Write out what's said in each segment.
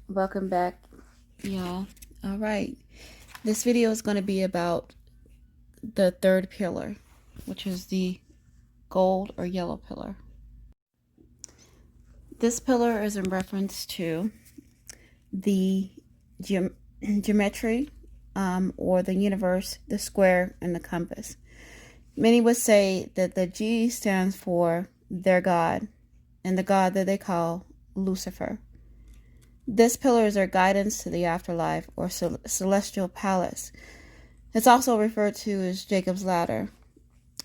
Welcome back, y'all. All right. This video is going to be about the third pillar, which is the gold or yellow pillar. This pillar is in reference to the geometry or the universe, the square, and the compass. Many would say that the G stands for their God and the God that they call Lucifer. This pillar is their guidance to the afterlife or celestial palace. It's also referred to as Jacob's ladder.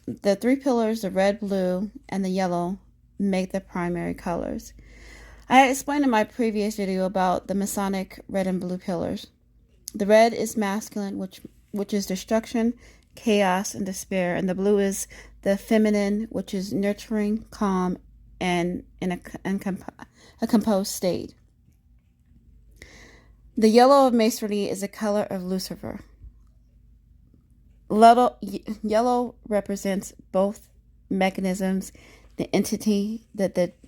The three pillars, the red, blue, and the yellow, make the primary colors. I explained in my previous video about the Masonic red and blue pillars. The red is masculine, which is destruction, chaos, and despair, and the blue is the feminine, which is nurturing, calm, and in a composed state. The yellow of masonry is the color of Lucifer. Yellow represents both mechanisms, the entity that the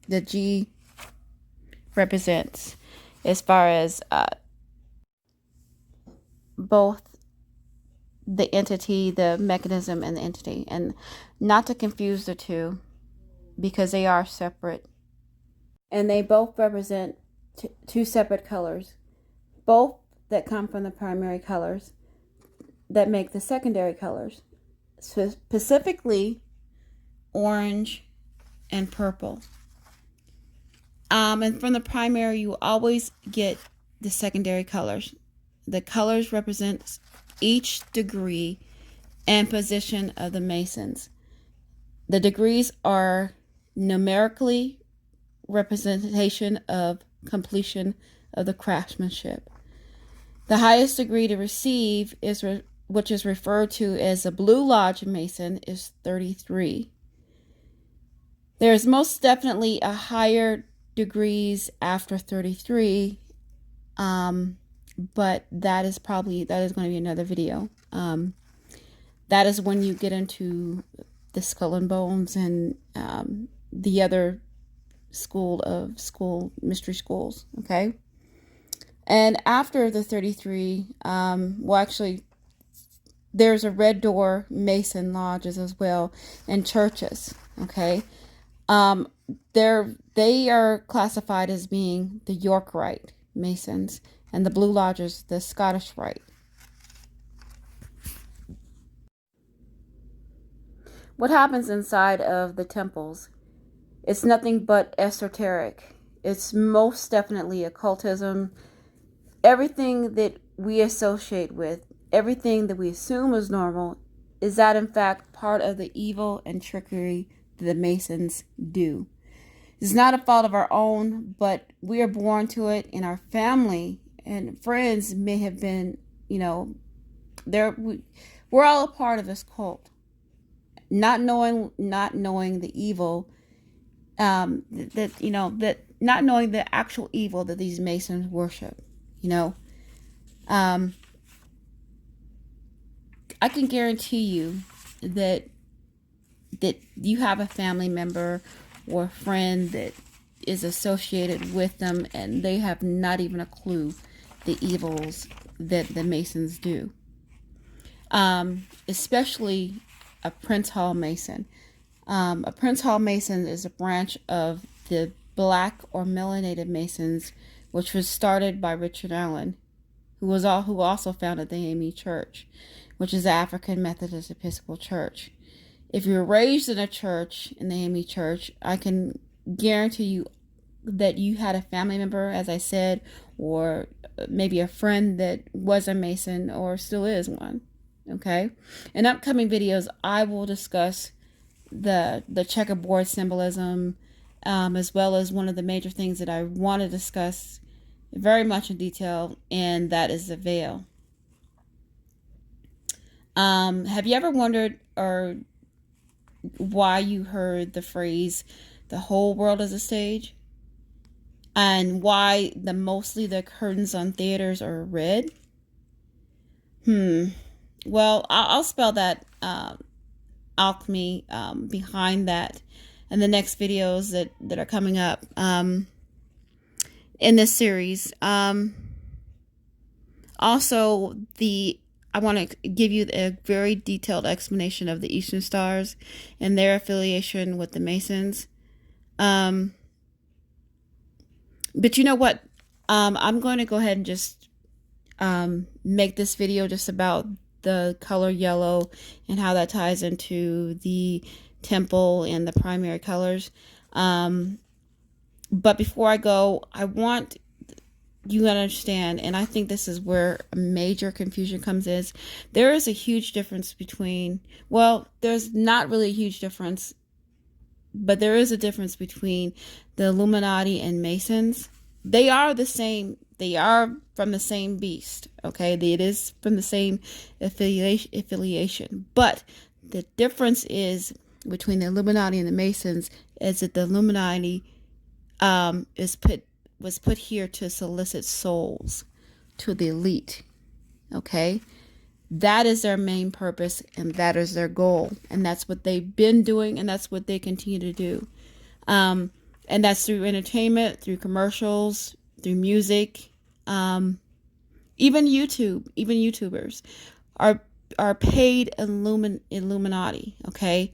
G represents, as far as both the entity, the mechanism, and the entity, and not to confuse the two because they are separate, and they both represent two separate colors, both that come from the primary colors that make the secondary colors, specifically orange and purple. And from the primary, you always get the secondary colors. The colors represent each degree and position of the Masons. The degrees are numerically representation of completion of the craftsmanship. The highest degree to receive is which is referred to as a Blue Lodge Mason, is 33. There is most definitely a higher degrees after 33, but that is going to be another video. That is when you get into the skull and bones and the other mystery schools. Okay. And after the 33, actually, there's a red door Mason lodges as well, and churches. Okay. They are classified as being the York Rite Masons, and the Blue Lodges, the Scottish Rite. What happens inside of the temples? It's nothing but esoteric. It's most definitely occultism. Everything that we associate with, everything that we assume is normal, is that in fact part of the evil and trickery that the Masons do. It's not a fault of our own, but we are born to it, and our family and friends may have been, we're all a part of this cult. Not knowing the evil, that not knowing the actual evil that these Masons worship. I can guarantee you that you have a family member or a friend that is associated with them, and they have not even a clue the evils that the Masons do. Especially a Prince Hall Mason. A Prince Hall Mason is a branch of the Black or Melanated Masons, which was started by Richard Allen, who also founded the AME Church, which is the African Methodist Episcopal Church. If you were raised in a church, in the AME Church, I can guarantee you that you had a family member, as I said, or maybe a friend that was a Mason or still is one. Okay? In upcoming videos, I will discuss the checkerboard symbolism, as well as one of the major things that I want to discuss very much in detail, and that is the veil. Have you ever wondered or why you heard the phrase "the whole world is a stage," and why mostly the curtains on theaters are red? Well, I'll spell that alchemy behind that in the next videos that are coming up. in this series. Also, I want to give you a very detailed explanation of the Eastern Stars and their affiliation with the Masons. But you know what? I'm going to go ahead and just make this video just about the color yellow and how that ties into the temple and the primary colors. But before I go, I want you to understand, and I think this is where a major confusion comes, is there is a huge difference between, well, there's not really a huge difference, but there is a difference between the Illuminati and Masons. They are the same. They are from the same beast. Okay, it is from the same affiliation. But the difference is between the Illuminati and the Masons is that the Illuminati was put here to solicit souls to the elite. Okay, that is their main purpose, and that is their goal, and that's what they've been doing, and that's what they continue to do. And that's through entertainment, through commercials, through music, even YouTubers are paid Illuminati. Okay,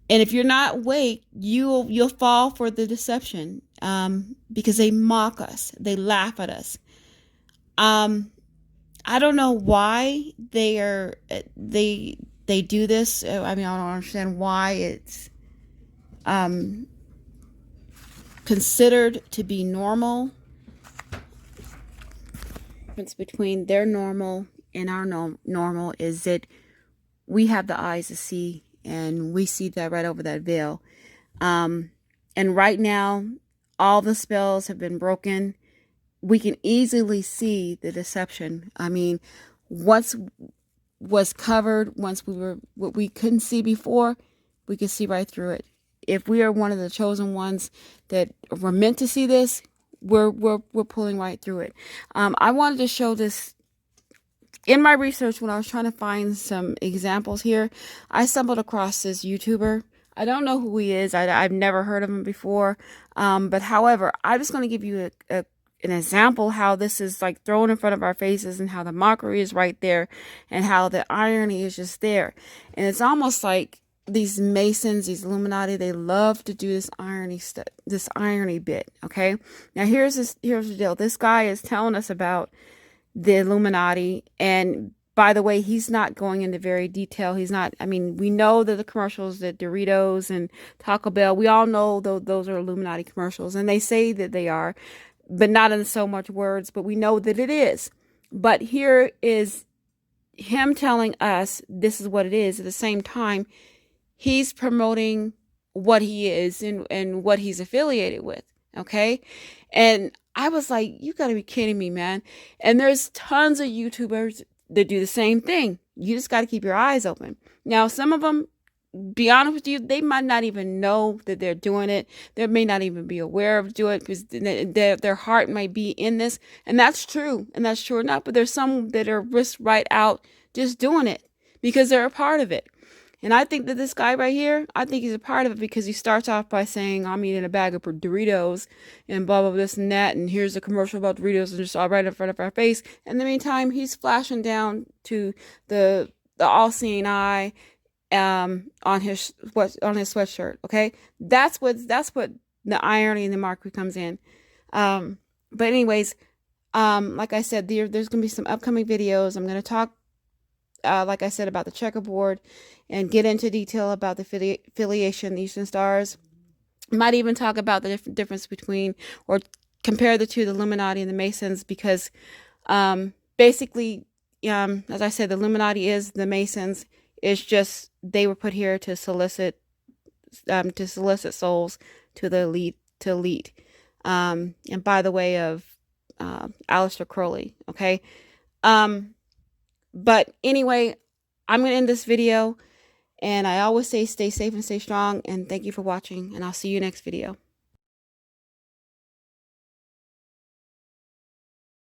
and if you're not awake, you'll fall for the deception, because they mock us, they laugh at us. I don't know why they do this. I mean, I don't understand why it's considered to be normal. The difference between their normal and our normal is that we have the eyes to see, and we see that right over that veil. And right now, all the spells have been broken. We can easily see the deception. I mean, once was covered, once what we couldn't see before, we could see right through it. If we are one of the chosen ones that were meant to see this, we're pulling right through it. I wanted to show this in my research when I was trying to find some examples here. I stumbled across this YouTuber. I don't know who he is. I've never heard of him before. But however, I'm just going to give you an example how this is like thrown in front of our faces, and how the mockery is right there, and how the irony is just there. And it's almost like these Masons, these Illuminati, they love to do this irony bit. Okay, now here's the deal. This guy is telling us about the Illuminati, and by the way, he's not going into very detail. He's not. I mean, we know that the commercials, that Doritos and Taco Bell, we all know those are Illuminati commercials, and they say that they are, but not in so much words. But we know that it is. But here is him telling us this is what it is. At the same time, he's promoting what he is and what he's affiliated with. Okay. And I was like, you gotta be kidding me, man. And there's tons of YouTubers that do the same thing. You just got to keep your eyes open. Now, some of them, be honest with you, they might not even know that they're doing it. They may not even be aware of doing it, because their heart might be in this. And that's true. And that's true enough. But there's some that are risk right out just doing it because they're a part of it. And I think that this guy right here, I think he's a part of it, because he starts off by saying, I'm eating a bag of Doritos and blah, blah, this and that. And here's a commercial about Doritos, and just all right in front of our face. In the meantime, he's flashing down to the all-seeing eye on his sweatshirt. Okay, that's what the irony and the mockery comes in. But anyways, like I said, there's gonna be some upcoming videos. I'm gonna talk, like I said, about the checkerboard, and get into detail about the affiliation, the Eastern Stars. Might even talk about the difference between, or compare the two, the Illuminati and the Masons, because basically, as I said, the Illuminati is the Masons. It's just they were put here to solicit souls to the elite. And by the way of Aleister Crowley. Okay. But anyway, I'm going to end this video, and I always say stay safe and stay strong, and thank you for watching, and I'll see you next video.